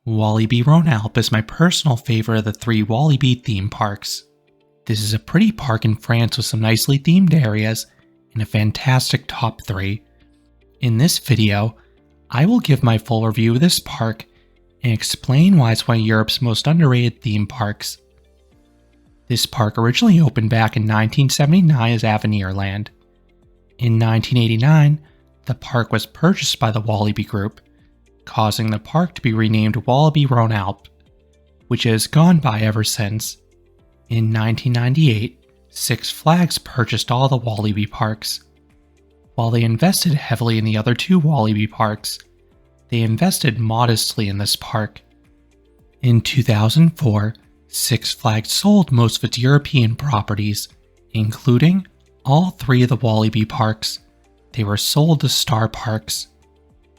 Walibi Rhone-Alpes is my personal favorite of the three Walibi theme parks. This is a pretty park in France with some nicely themed areas and a fantastic top 3. In this video, I will give my full review of this park and explain why it's one of Europe's most underrated theme parks. This park originally opened back in 1979 as Avenirland. In 1989, the park was purchased by the Walibi Group, causing the park to be renamed Walibi Rhone-Alpes, which has gone by ever since. In 1998, Six Flags purchased all the Walibi parks. While they invested heavily in the other two Walibi parks, they invested modestly in this park. In 2004, Six Flags sold most of its European properties, including all 3 of the Walibi parks. They were sold to Star Parks.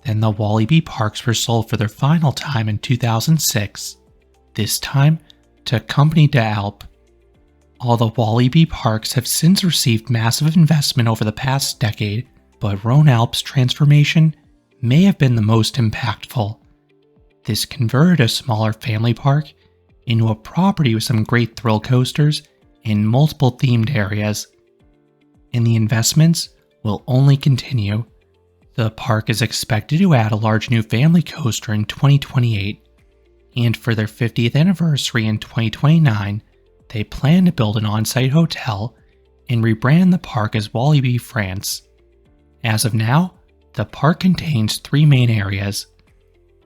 Then the Walibi parks were sold for their final time in 2006, this time to Compagnie d'Alpes. All the Walibi parks have since received massive investment over the past decade, but Rhone-Alpes' transformation may have been the most impactful. This converted a smaller family park into a property with some great thrill coasters and multiple themed areas. And the investments will only continue. The park is expected to add a large new family coaster in 2028, and for their 50th anniversary in 2029, they plan to build an on-site hotel and rebrand the park as Walibi France. As of now, the park contains 3 main areas.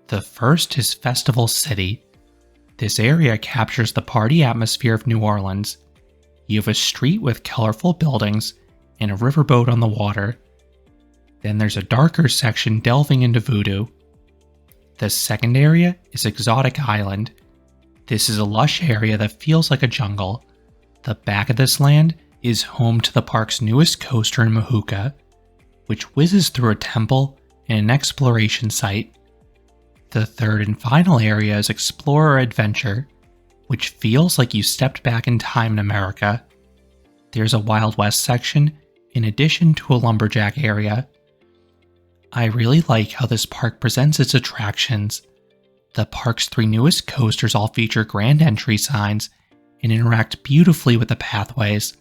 The first is Festival City. This area captures the party atmosphere of New Orleans. You have a street with colorful buildings and a riverboat on the water. Then there's a darker section delving into voodoo. The second area is Exotic Island. This is a lush area that feels like a jungle. The back of this land is home to the park's newest coaster in Mahooka, which whizzes through a temple and an exploration site. The third and final area is Explorer Adventure, which feels like you stepped back in time in America. There's a Wild West section in addition to a lumberjack area. I really like how this park presents its attractions. The park's 3 newest coasters all feature grand entry signs and interact beautifully with the pathways.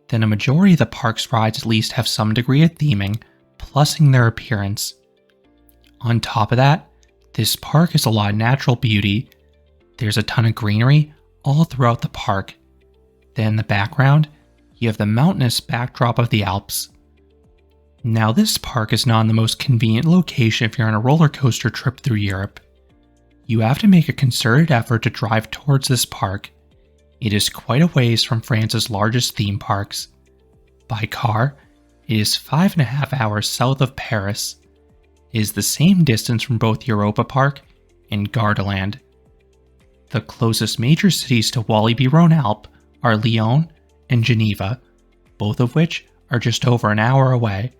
Then a majority of the park's rides at least have some degree of theming, plussing their appearance. On top of that, this park has a lot of natural beauty. There's a ton of greenery all throughout the park. Then in the background, you have the mountainous backdrop of the Alps. Now this park is not in the most convenient location if you're on a roller coaster trip through Europe. You have to make a concerted effort to drive towards this park. It is quite a ways from France's largest theme parks. By car, it is 5.5 hours south of Paris. It is the same distance from both Europa Park and Gardaland. The closest major cities to Walibi Rhone-Alpes are Lyon and Geneva, both of which are just over an hour away.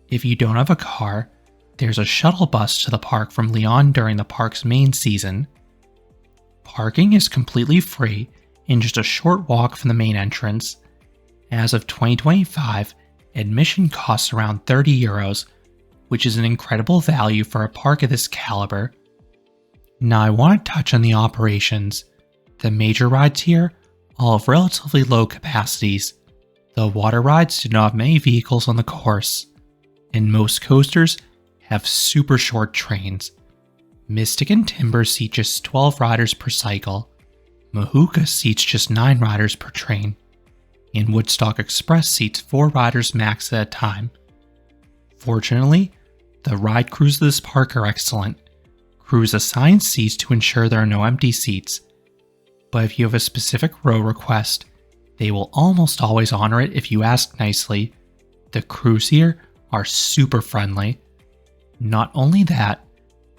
If you don't have a car, there's a shuttle bus to the park from Lyon during the park's main season. Parking is completely free and just a short walk from the main entrance. As of 2025, admission costs around €30, which is an incredible value for a park of this caliber. Now I want to touch on the operations. The major rides here all have relatively low capacities. The water rides do not have many vehicles on the course, and most coasters have super short trains. Mystic and Timber seat just 12 riders per cycle. Mahooka seats just 9 riders per train. And Woodstock Express seats 4 riders max at a time. Fortunately, the ride crews of this park are excellent. Crews assign seats to ensure there are no empty seats. But if you have a specific row request, they will almost always honor it if you ask nicely. The crews here are super friendly. Not only that,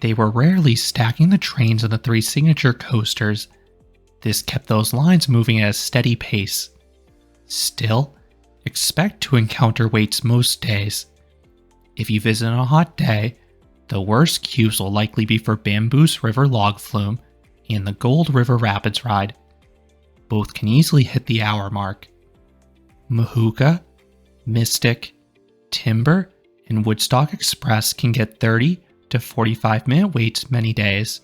they were rarely stacking the trains on the 3 signature coasters. This kept those lines moving at a steady pace. Still, expect to encounter waits most days. If you visit on a hot day, the worst queues will likely be for Bamboos River Log Flume and the Gold River Rapids ride. Both can easily hit the hour mark. Mahooka, Mystic, Timber, and Woodstock Express can get 30 to 45-minute waits many days.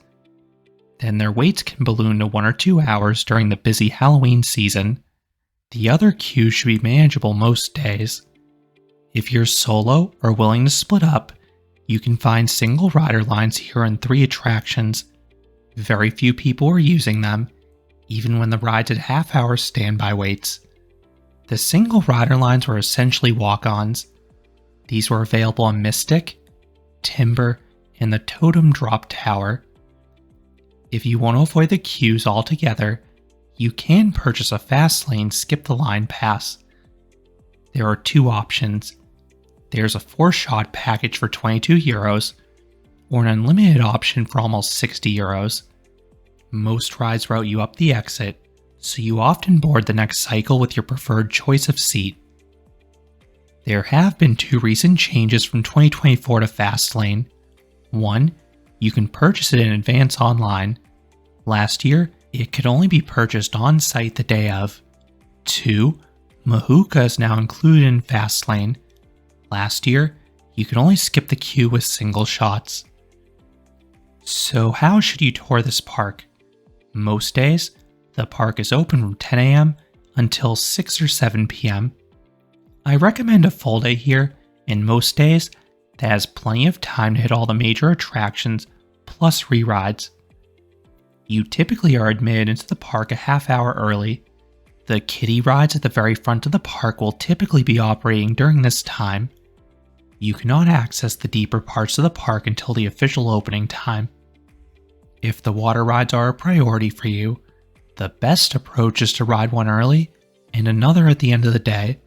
then their waits can balloon to 1 or 2 hours during the busy Halloween season. The other queues should be manageable most days. If you're solo or willing to split up, you can find single rider lines here on 3 attractions. Very few people are using them, even when the ride's at half-hour standby waits. The single rider lines were essentially walk-ons. These were available on Mystic, Timber, and the Totem Drop Tower. If you want to avoid the queues altogether, you can purchase a fast lane skip the line pass. There are 2 options. There's a 4-shot package for €22, or an unlimited option for almost €60. Most rides route you up the exit, so you often board the next cycle with your preferred choice of seat. There have been 2 recent changes from 2024 to Fastlane. 1, you can purchase it in advance online. Last year, it could only be purchased on-site the day of. 2, Mahooka is now included in Fastlane. Last year, you could only skip the queue with single shots. So how should you tour this park? Most days, the park is open from 10 a.m. until 6 or 7 p.m. I recommend a full day here, and most days, that has plenty of time to hit all the major attractions, plus re-rides. You typically are admitted into the park a half hour early. The kiddie rides at the very front of the park will typically be operating during this time. You cannot access the deeper parts of the park until the official opening time. If the water rides are a priority for you, the best approach is to ride one early and another at the end of the day.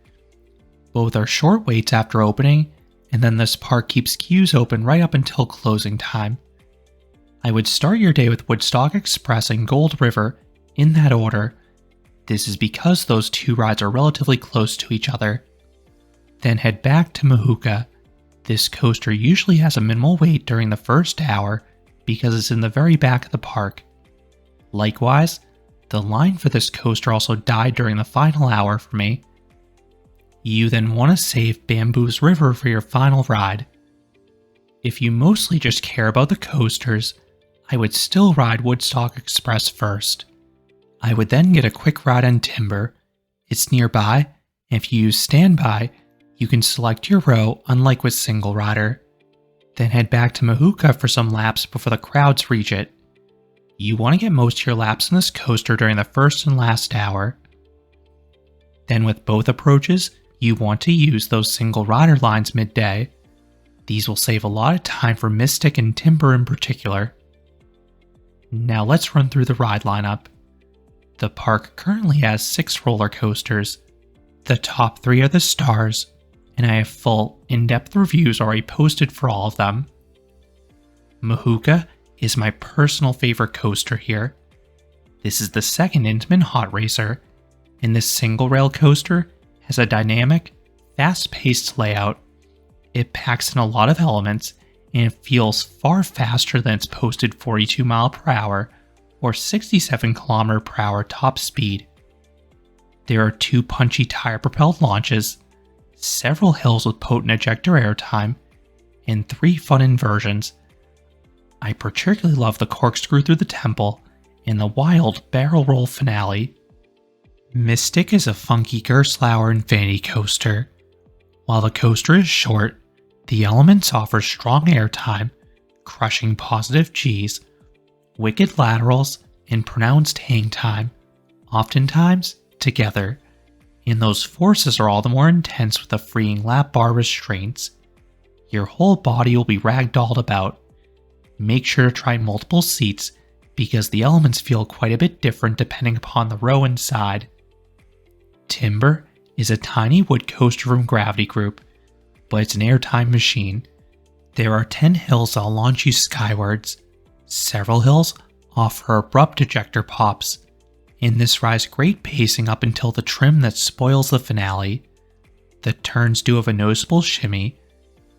Both are short waits after opening, and then this park keeps queues open right up until closing time. I would start your day with Woodstock Express and Gold River in that order. This is because those 2 rides are relatively close to each other. Then head back to Mahooka. This coaster usually has a minimal wait during the first hour because it's in the very back of the park. Likewise, the line for this coaster also died during the final hour for me. You then want to save Bamboo's River for your final ride. If you mostly just care about the coasters, I would still ride Woodstock Express first. I would then get a quick ride on Timber. It's nearby, and if you use standby, you can select your row unlike with single rider. Then head back to Mahuka for some laps before the crowds reach it. You want to get most of your laps on this coaster during the first and last hour. Then with both approaches, you want to use those single rider lines midday. These will save a lot of time for Mystic and Timber in particular. Now let's run through the ride lineup. The park currently has 6 roller coasters. The top 3 are the stars, and I have full, in-depth reviews already posted for all of them. Mahooka is my personal favorite coaster here. This is the second Intamin Hot Racer, and this single rail coaster has a dynamic, fast-paced layout. It packs in a lot of elements, and it feels far faster than its posted 42 mph or 67 km/h top speed. There are 2 punchy tire-propelled launches, several hills with potent ejector airtime, and 3 fun inversions. I particularly love the corkscrew through the temple and the wild barrel roll finale. Mystic is a funky Gerstlauer infinity coaster. While the coaster is short, the elements offer strong airtime, crushing positive Gs, wicked laterals, and pronounced hang time, oftentimes together. And those forces are all the more intense with the freeing lap bar restraints. Your whole body will be ragdolled about. Make sure to try multiple seats because the elements feel quite a bit different depending upon the row and side. Timber is a tiny wood coaster from Gravity Group, but it's an airtime machine. There are 10 hills that'll launch you skywards. Several hills offer abrupt ejector pops, and this rides great pacing up until the trim that spoils the finale. The turns do have a noticeable shimmy,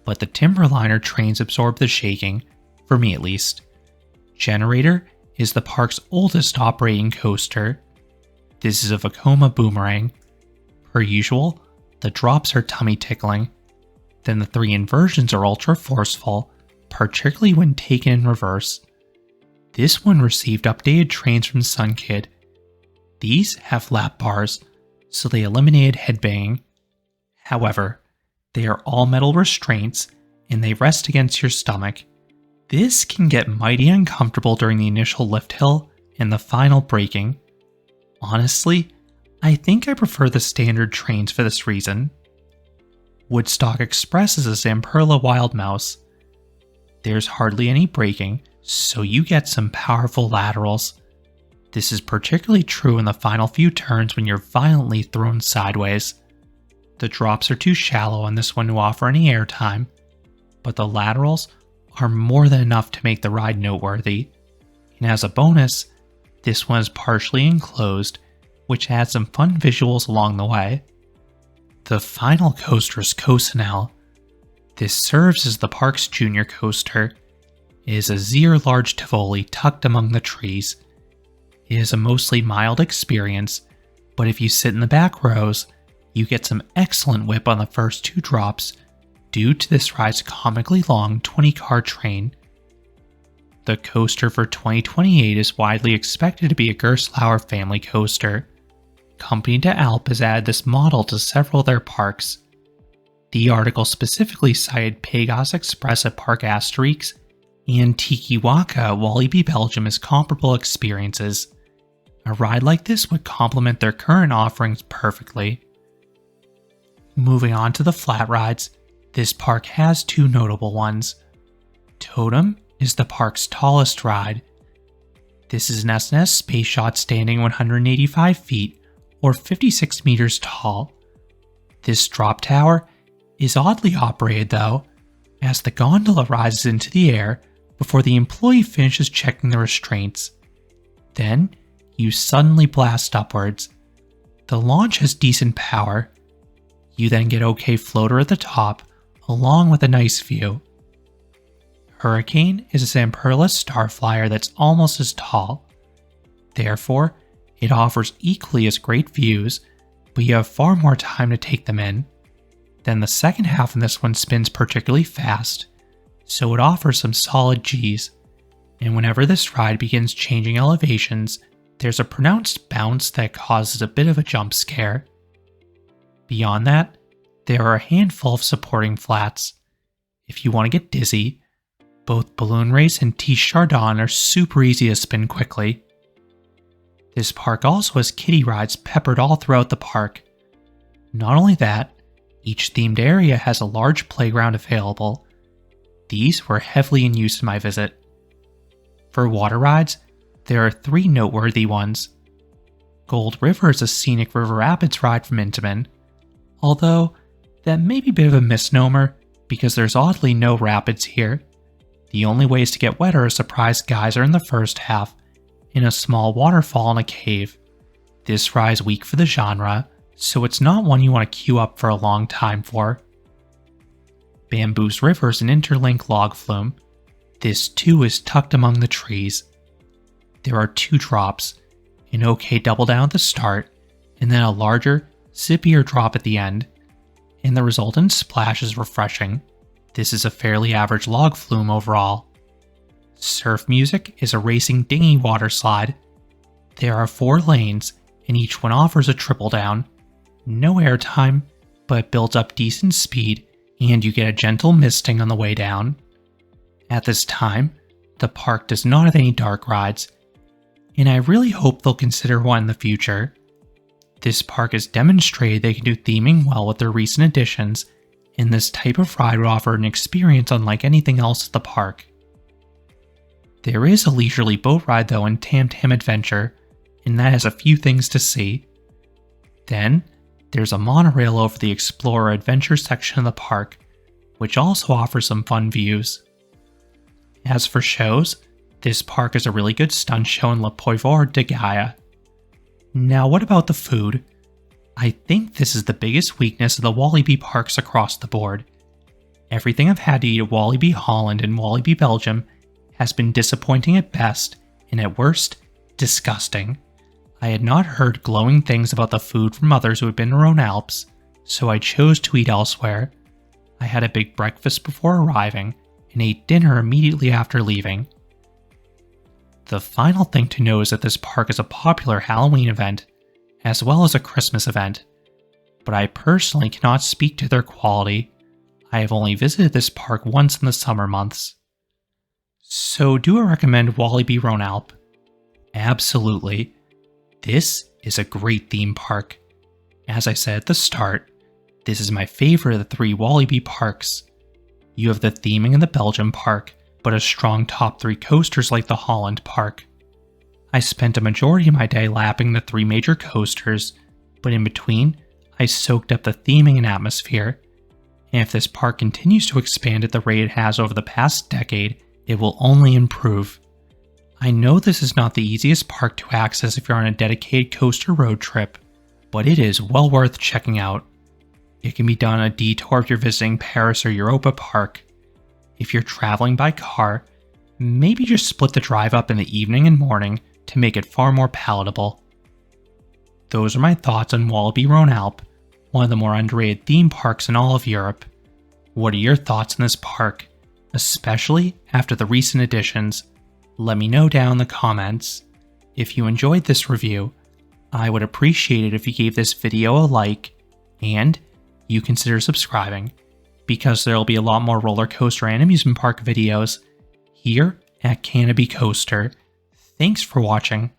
but the Timberliner trains absorb the shaking, for me at least. Generator is the park's oldest operating coaster. This is a Vekoma boomerang. Per usual, the drops are tummy tickling. Then the 3 inversions are ultra forceful, particularly when taken in reverse. This one received updated trains from Sunkid. These have lap bars, so they eliminated headbanging. However, they are all metal restraints and they rest against your stomach. This can get mighty uncomfortable during the initial lift hill and the final braking. Honestly, I think I prefer the standard trains for this reason. Woodstock Express is a Zamperla Wild Mouse. There's hardly any braking, so you get some powerful laterals. This is particularly true in the final few turns when you're violently thrown sideways. The drops are too shallow on this one to offer any airtime, but the laterals are more than enough to make the ride noteworthy. And as a bonus, this one is partially enclosed, which adds some fun visuals along the way. The final coaster is Kosanel. This serves as the park's junior coaster. It is a Zier large Tivoli tucked among the trees. It is a mostly mild experience, but if you sit in the back rows, you get some excellent whip on the first 2 drops due to this ride's comically long 20-car train. The coaster for 2028 is widely expected to be a Gerstlauer family coaster. Compagnie Alpes has added this model to several of their parks. The article specifically cited Pagos Express at Parc Asterix and Tiki Waka at Walibi Belgium as comparable experiences. A ride like this would complement their current offerings perfectly. Moving on to the flat rides, this park has 2 notable ones. Totem is the park's tallest ride. This is an S&S space yacht standing 185 feet or 56 meters tall. This drop tower is oddly operated though, as the gondola rises into the air before the employee finishes checking the restraints. Then, you suddenly blast upwards. The launch has decent power. You then get OK floater at the top, along with a nice view. Hurricane is a Zamperla Starflyer that's almost as tall. Therefore, it offers equally as great views, but you have far more time to take them in. Then the second half of this one spins particularly fast, so it offers some solid Gs. And whenever this ride begins changing elevations, there's a pronounced bounce that causes a bit of a jump scare. Beyond that, there are a handful of supporting flats. If you want to get dizzy, both Balloon Race and Tiche Chardon are super easy to spin quickly. This park also has kiddie rides peppered all throughout the park. Not only that, each themed area has a large playground available. These were heavily in use in my visit. For water rides, there are 3 noteworthy ones. Gold River is a scenic river rapids ride from Intamin, although that may be a bit of a misnomer because there's oddly no rapids here. The only ways to get wet are a surprise geyser in the first half and a small waterfall in a cave. This ride is weak for the genre, so it's not one you want to queue up for a long time for. Bamboo's River is an interlink log flume. This too is tucked among the trees. There are 2 drops, an OK double down at the start, and then a larger, zippier drop at the end, and the resultant splash is refreshing. This is a fairly average log flume overall. Surf Music is a racing dinghy water slide. There are 4 lanes, and each one offers a triple down. No airtime, but it builds up decent speed, and you get a gentle misting on the way down. At this time, the park does not have any dark rides, and I really hope they'll consider one in the future. This park has demonstrated they can do theming well with their recent additions, and this type of ride would offer an experience unlike anything else at the park. There is a leisurely boat ride though in Tam Tam Adventure, and that has a few things to see. Then, there's a monorail over the Explorer Adventure section of the park, which also offers some fun views. As for shows, this park is a really good stunt show in Le Poivre de Gaia. Now what about the food? I think this is the biggest weakness of the Walibi parks across the board. Everything I've had to eat at Walibi Holland and Walibi Belgium has been disappointing at best, and at worst, disgusting. I had not heard glowing things about the food from others who had been to Rhône-Alpes, so I chose to eat elsewhere. I had a big breakfast before arriving, and ate dinner immediately after leaving. The final thing to know is that this park is a popular Halloween event, as well as a Christmas event, but I personally cannot speak to their quality. I have only visited this park once in the summer months. So do I recommend Walibi Rhone-Alpes? Absolutely. This is a great theme park. As I said at the start, this is my favorite of the 3 Walibi parks. You have the theming in the Belgium park, but a strong top 3 coasters like the Holland park. I spent a majority of my day lapping the 3 major coasters, but in between, I soaked up the theming and atmosphere. And if this park continues to expand at the rate it has over the past decade, it will only improve. I know this is not the easiest park to access if you're on a dedicated coaster road trip, but it is well worth checking out. It can be done on a detour if you're visiting Paris or Europa Park. If you're traveling by car, maybe just split the drive up in the evening and morning to make it far more palatable. Those are my thoughts on Walibi Rhone-Alpes, one of the more underrated theme parks in all of Europe. What are your thoughts on this park, especially after the recent additions? Let me know down in the comments. If you enjoyed this review, I would appreciate it if you gave this video a like, and you consider subscribing, because there will be a lot more roller coaster and amusement park videos here at Canopy Coaster. Thanks for watching.